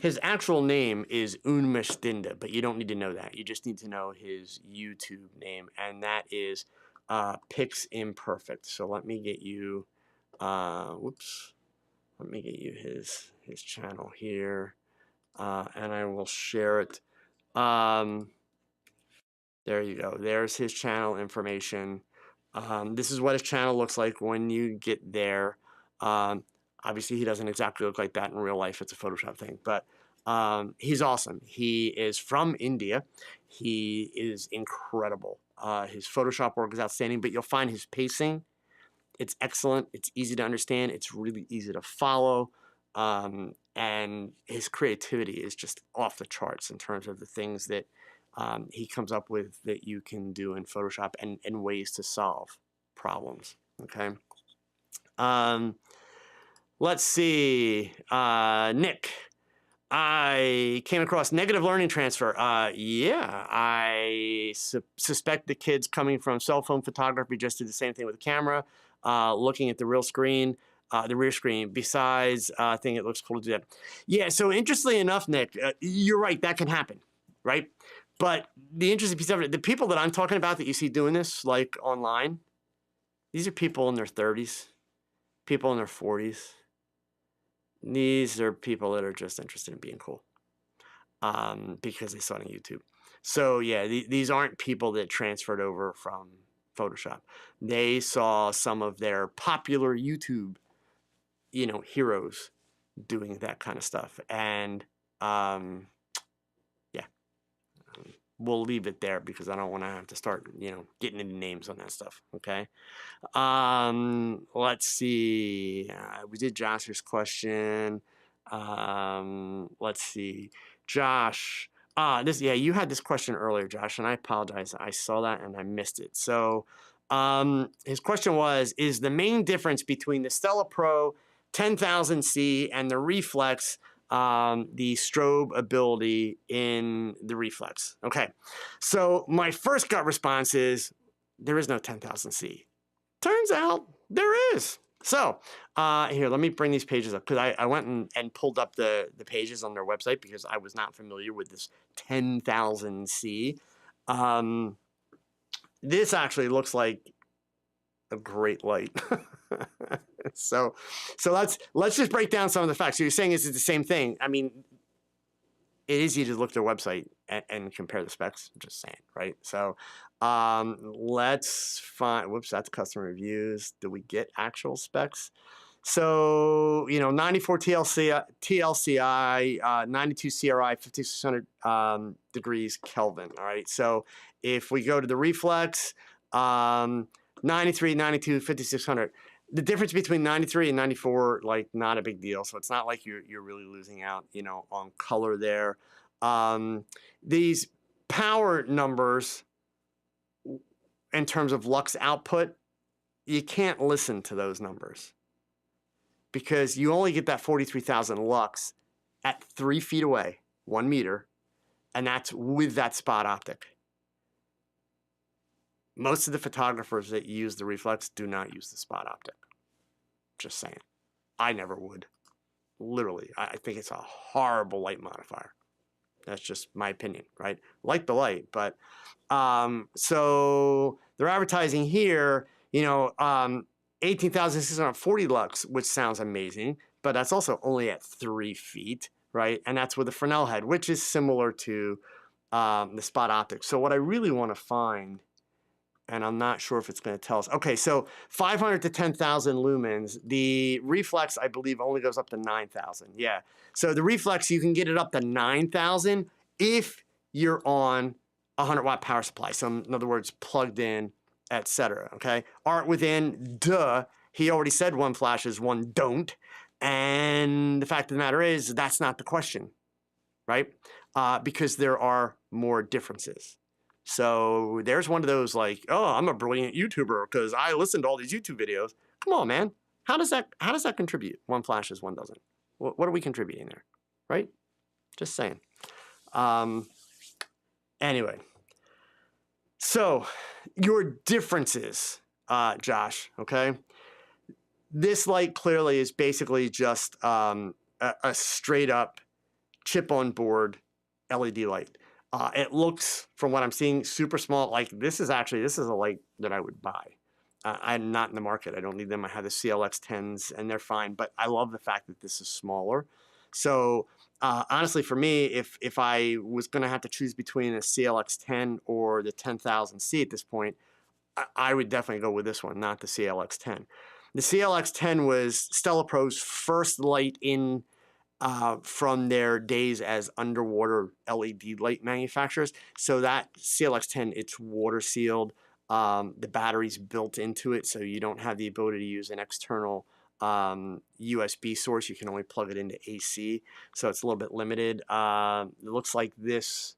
His actual name is Unmish Dinda, but you don't need to know that. You just need to know his YouTube name, and that is Pix Imperfect. So let me get you, let me get you his channel here, and I will share it. There you go. There's his channel information. This is what his channel looks like when you get there. Obviously, he doesn't exactly look like that in real life. It's a Photoshop thing, but he's awesome. He is from India. He is incredible. His Photoshop work is outstanding, but you'll find his pacing. It's excellent. It's easy to understand. It's really easy to follow. And his creativity is just off the charts in terms of the things that he comes up with that you can do in Photoshop and ways to solve problems. Okay. Let's see. Nick, I came across negative learning transfer. Yeah, I suspect the kids coming from cell phone photography just did the same thing with the camera, looking at the rear screen. Besides, I think it looks cool to do that. Yeah, so interestingly enough, Nick, you're right, that can happen, right? But the interesting piece of it, the people that I'm talking about that you see doing this, like online, these are people in their 30s, people in their 40s. These are people that are just interested in being cool because they saw it on YouTube. So yeah, these aren't people that transferred over from Photoshop. They saw some of their popular YouTube, heroes doing that kind of stuff. And yeah, we'll leave it there because I don't want to have to start, getting into names on that stuff. Okay. Let's see. We did Josh's question. Let's see. Josh. You had this question earlier, Josh, and I apologize. I saw that and I missed it. So, his question was, is the main difference between the Stella Pro 10,000C and the Reflex, the strobe ability in the Reflex? Okay. So my first gut response is there is no 10,000C. Turns out there is. So here, let me bring these pages up because I went and pulled up the pages on their website because I was not familiar with this 10,000C. This actually looks like a great light. so let's just break down some of the facts. So you're saying it's the same thing. I mean, it is easy to look at their website and compare the specs. I'm just saying, right? So let's find, whoops, that's customer reviews. Do we get actual specs? So, 94 TLCI, 92 CRI, 5600 degrees Kelvin, all right? So if we go to the Reflex, 93, 92, 5600. The difference between 93 and 94, like, not a big deal. So it's not like you're really losing out, on color there. These power numbers in terms of lux output, you can't listen to those numbers because you only get that 43,000 lux at 3 feet away, 1 meter, and that's with that spot optic. Most of the photographers that use the Reflex do not use the spot optic. Just saying. I never would. Literally. I think it's a horrible light modifier. That's just my opinion, right? Like the light, but so they're advertising here, 18,640 lux, which sounds amazing, but that's also only at 3 feet, right? And that's with a Fresnel head, which is similar to the spot optic. So what I really want to find, and I'm not sure if it's going to tell us. Okay, so 500 to 10,000 lumens. The Reflex, I believe, only goes up to 9,000. Yeah. So the Reflex, you can get it up to 9,000 if you're on a 100-watt power supply. So in other words, plugged in, etc. Okay. Art within, duh. He already said one flashes, one don't. And the fact of the matter is, that's not the question, right? Because there are more differences. So there's one of those like, oh, I'm a brilliant YouTuber because I listen to all these YouTube videos. Come on, man. How does that contribute? One flashes, one doesn't. What are we contributing there, right? Just saying. Anyway, so your differences, Josh. Okay, this light clearly is basically just a straight up chip on board LED light. It looks, from what I'm seeing, super small. Like this is a light that I would buy. I'm not in the market. I don't need them. I have the CLX 10s and they're fine. But I love the fact that this is smaller. So honestly, for me, if I was going to have to choose between a CLX 10 or the 10,000C at this point, I would definitely go with this one, not the CLX 10. The CLX 10 was Stella Pro's first light in from their days as underwater LED light manufacturers. So that CLX 10, it's water sealed. The battery's built into it, so you don't have the ability to use an external USB source. You can only plug it into AC, so it's a little bit limited. It looks like this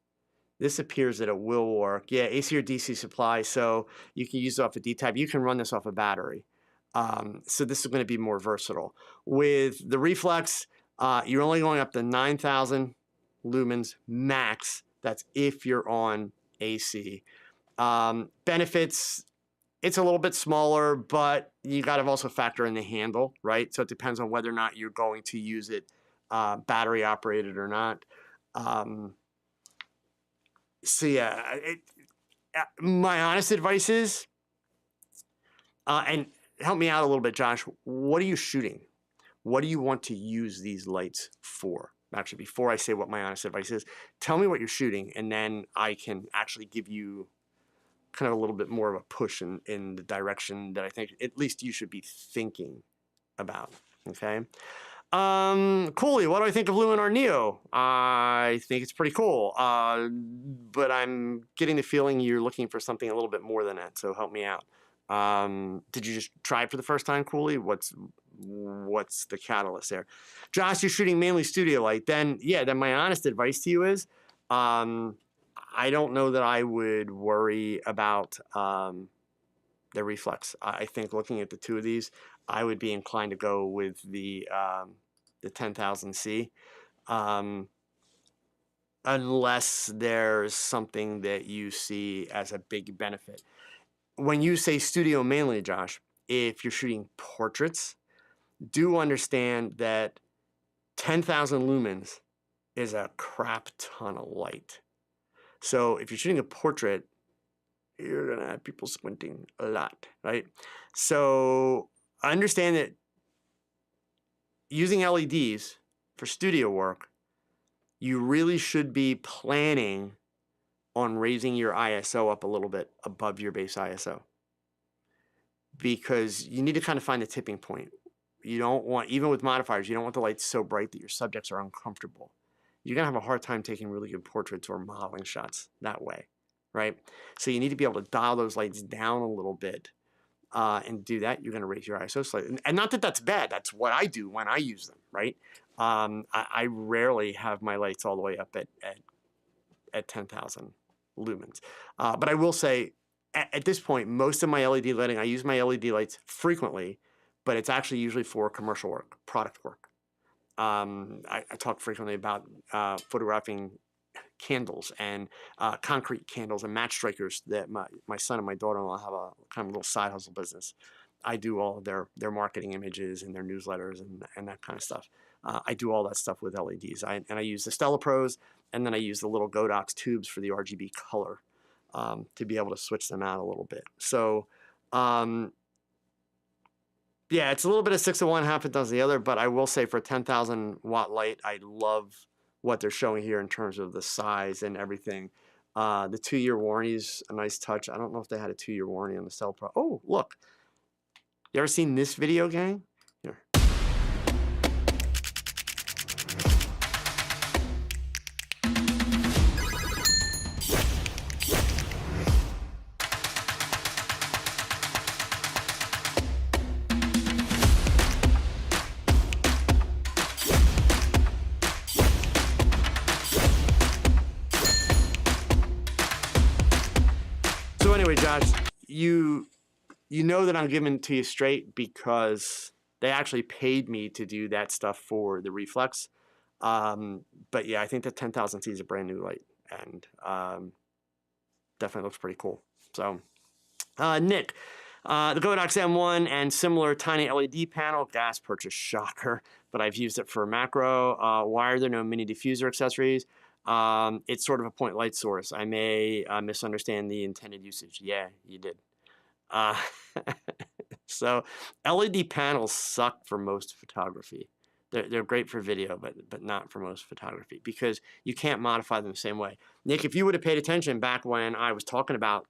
appears that it will work. Yeah, AC or DC supply, so you can use it off a D-type. You can run this off a battery. So this is going to be more versatile. With the Reflex, you're only going up to 9,000 lumens max. That's if you're on AC. Benefits, it's a little bit smaller, but you got to also factor in the handle, right? So it depends on whether or not you're going to use it battery operated or not. So yeah, my honest advice is, and help me out a little bit, Josh, what are you shooting? What do you want to use these lights for? Actually, before I say what my honest advice is, tell me what you're shooting, and then I can actually give you kind of a little bit more of a push in the direction that I think at least you should be thinking about. Okay. Cooley, what do I think of Luminar Neo? I think it's pretty cool. But I'm getting the feeling you're looking for something a little bit more than that. So help me out. Did you just try it for the first time, Cooley? What's the catalyst there? Josh, you're shooting mainly studio light. Then my honest advice to you is, I don't know that I would worry about the reflex. I think looking at the two of these, I would be inclined to go with the 10,000C, unless there's something that you see as a big benefit. When you say studio mainly, Josh, if you're shooting portraits, do understand that 10,000 lumens is a crap ton of light. So if you're shooting a portrait, you're going to have people squinting a lot, right? So understand that using LEDs for studio work, you really should be planning on raising your ISO up a little bit above your base ISO, because you need to kind of find the tipping point. You don't want, even with modifiers, you don't want the lights so bright that your subjects are uncomfortable. You're going to have a hard time taking really good portraits or modeling shots that way, right? So you need to be able to dial those lights down a little bit. And do that, you're going to raise your ISO slightly. And not that that's bad. That's what I do when I use them, right? I rarely have my lights all the way up at 10,000 lumens. But I will say, at this point, most of my LED lighting, I use my LED lights frequently, but it's actually usually for commercial work, product work. I talk frequently about photographing candles and concrete candles and match strikers that my son and my daughter-in-law have a kind of little side hustle business. I do all of their marketing images and their newsletters and that kind of stuff. I do all that stuff with LEDs. And I use the Stella Pros, and then I use the little Godox tubes for the RGB color to be able to switch them out a little bit. So yeah, it's a little bit of 6 of one, half a dozen the other, but I will say for a 10,000 watt light, I love what they're showing here in terms of the size and everything. The 2-year warranty is a nice touch. I don't know if they had a 2-year warranty on the Stella Pro. Oh, look. You ever seen this video, gang? Here. So anyway, Josh, you know that I'm giving it to you straight because they actually paid me to do that stuff for the reflex. But yeah, I think the 10,000C is a brand new light, and definitely looks pretty cool. So Nick, the Godox M1 and similar tiny LED panel, gas purchase, shocker, but I've used it for macro. Why are there no mini diffuser accessories? It's sort of a point light source. I may misunderstand the intended usage. Yeah, you did. So LED panels suck for most photography. They're great for video, but not for most photography because you can't modify them the same way. Nick, if you would have paid attention back when I was talking about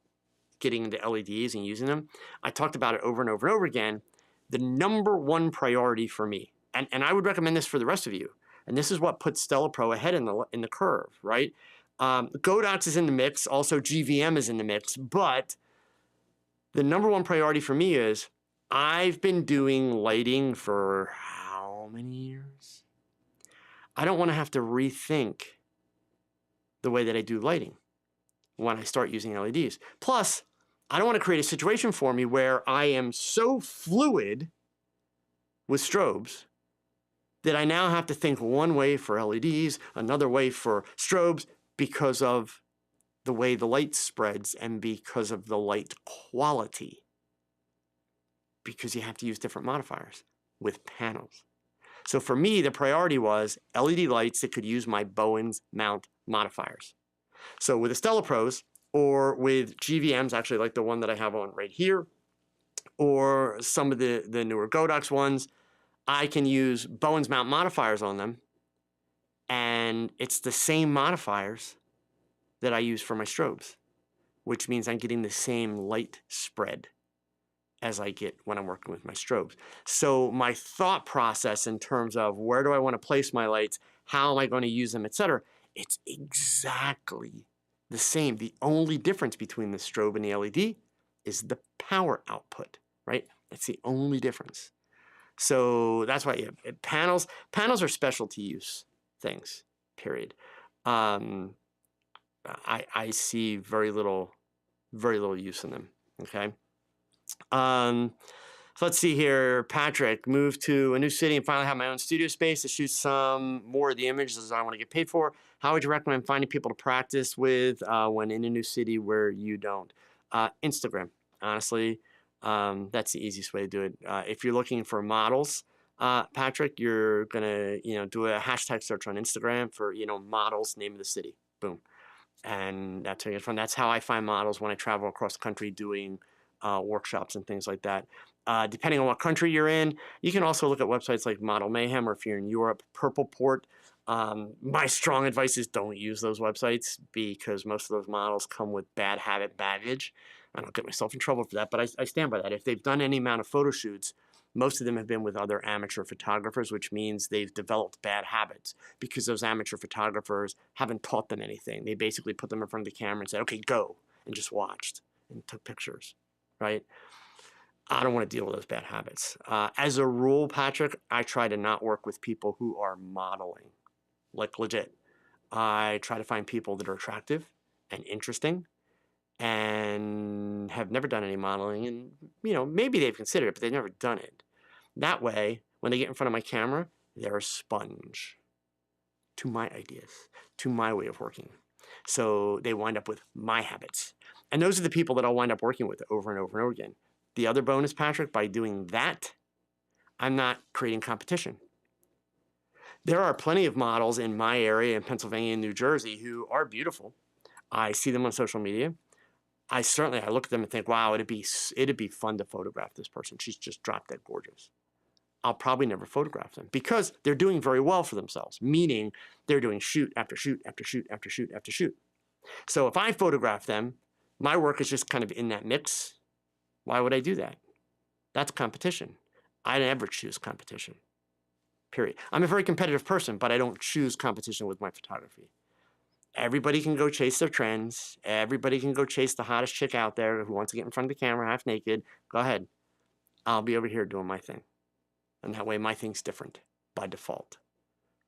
getting into LEDs and using them, I talked about it over and over and over again. The number one priority for me, and I would recommend this for the rest of you, and this is what puts Stella Pro ahead in the curve, right? Godox is in the mix, also GVM is in the mix, but the number one priority for me is I've been doing lighting for how many years? I don't want to have to rethink the way that I do lighting when I start using LEDs. Plus, I don't want to create a situation for me where I am so fluid with strobes that I now have to think one way for LEDs, another way for strobes because of the way the light spreads and because of the light quality. Because you have to use different modifiers with panels. So for me, the priority was LED lights that could use my Bowens mount modifiers. So with the Stella Pros or with GVMs, actually like the one that I have on right here, or some of the newer Godox ones, I can use Bowens mount modifiers on them, and it's the same modifiers that I use for my strobes. which means I'm getting the same light spread as I get when I'm working with my strobes. So my thought process in terms of where do I want to place my lights, how am I going to use them, etc., it's exactly the same. The only difference between the strobe and the LED is the power output, right? That's the only difference. So that's why panels are specialty use things, period. I see very little use in them, okay? So let's see here. Patrick, moved to a new city and finally have my own studio space to shoot some more of the images I want to get paid for. How would you recommend finding people to practice with when in a new city where you don't? Instagram, honestly. That's the easiest way to do it. If you're looking for models, Patrick, you're gonna do a hashtag search on Instagram for models, name of the city. Boom. And that's how you get from. That's how I find models when I travel across the country doing workshops and things like that. Depending on what country you're in, you can also look at websites like Model Mayhem, or if you're in Europe, Purple Port. My strong advice is don't use those websites because most of those models come with bad habit baggage. I don't get myself in trouble for that, but I stand by that. If they've done any amount of photo shoots, most of them have been with other amateur photographers, which means they've developed bad habits because those amateur photographers haven't taught them anything. They basically put them in front of the camera and said, okay, go, and just watched and took pictures, right? I don't want to deal with those bad habits. As a rule, Patrick, I try to not work with people who are modeling, like legit. I try to find people that are attractive and interesting and have never done any modeling, and maybe they've considered it, but they've never done it. That way, when they get in front of my camera, they're a sponge to my ideas, to my way of working. So they wind up with my habits. And those are the people that I'll wind up working with over and over and over again. The other bonus, Patrick, by doing that, I'm not creating competition. There are plenty of models in my area in Pennsylvania and New Jersey who are beautiful. I see them on social media. I look at them and think, wow, it'd be fun to photograph this person. She's just drop dead gorgeous. I'll probably never photograph them because they're doing very well for themselves, meaning they're doing shoot after shoot after shoot after shoot after shoot. So if I photograph them, my work is just kind of in that mix. Why would I do that? That's competition. I never choose competition, period. I'm a very competitive person, but I don't choose competition with my photography. Everybody can go chase their trends. Everybody can go chase the hottest chick out there who wants to get in front of the camera half naked. Go ahead. I'll be over here doing my thing. And that way my thing's different by default,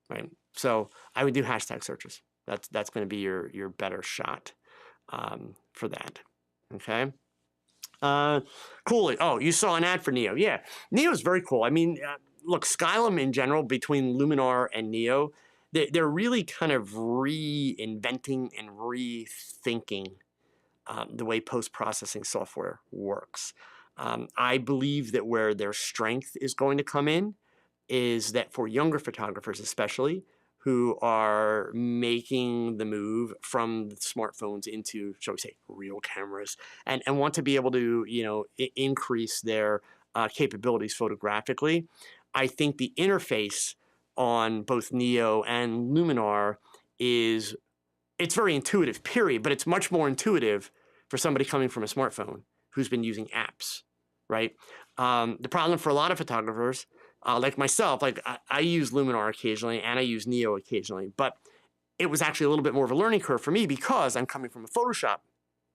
right? So I would do hashtag searches. That's going to be your better shot for that, okay? Cool. Oh, you saw an ad for Neo. Yeah, Neo is very cool. I mean, look, Skylum in general, between Luminar and Neo, they're really kind of reinventing and rethinking the way post-processing software works. I believe that where their strength is going to come in is that for younger photographers especially, who are making the move from smartphones into, shall we say, real cameras, and want to be able to, increase their capabilities photographically. I think the interface on both Neo and Luminar it's very intuitive, period, but it's much more intuitive for somebody coming from a smartphone who's been using apps, right? The problem for a lot of photographers, like myself, I use Luminar occasionally and I use Neo occasionally, but it was actually a little bit more of a learning curve for me because I'm coming from a Photoshop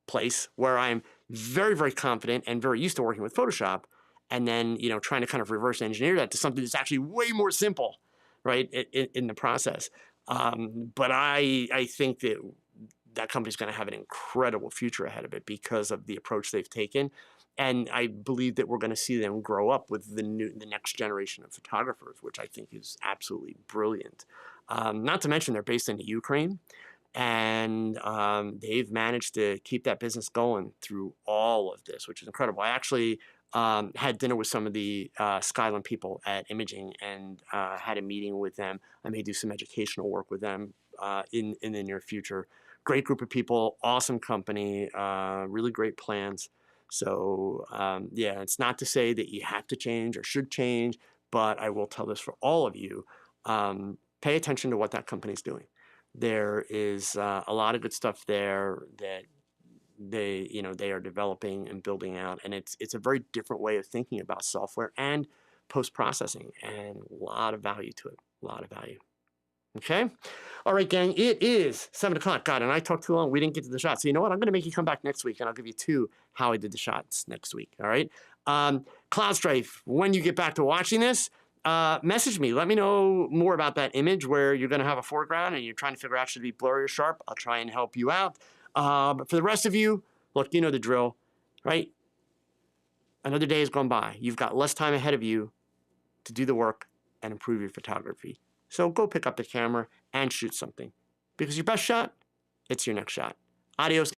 place where I'm very, very confident and very used to working with Photoshop, and then trying to kind of reverse engineer that to something that's actually way more simple, right, in the process. But I think that company's going to have an incredible future ahead of it because of the approach they've taken. And I believe that we're going to see them grow up with the next generation of photographers, which I think is absolutely brilliant. Not to mention they're based in the Ukraine, and they've managed to keep that business going through all of this, which is incredible. I actually had dinner with some of the Skylum people at Imaging and had a meeting with them. I may do some educational work with them in the near future. Great group of people, awesome company, really great plans. So yeah, it's not to say that you have to change or should change, but I will tell this for all of you, pay attention to what that company's doing. There is a lot of good stuff there that they are developing and building out, and it's a very different way of thinking about software and post-processing, and a lot of value to it, a lot of value. Okay. All right, gang, it is 7 o'clock. God, and I talked too long. We didn't get to the shots. So you know what? I'm going to make you come back next week, and I'll give you 2 how I did the shots next week. All right. Cloud Strife, when you get back to watching this, message me. Let me know more about that image where you're going to have a foreground and you're trying to figure out should it be blurry or sharp. I'll try and help you out. But for the rest of you, look, you know the drill, right? Another day has gone by. You've got less time ahead of you to do the work and improve your photography. So go pick up the camera and shoot something. Because your best shot, it's your next shot. Adios.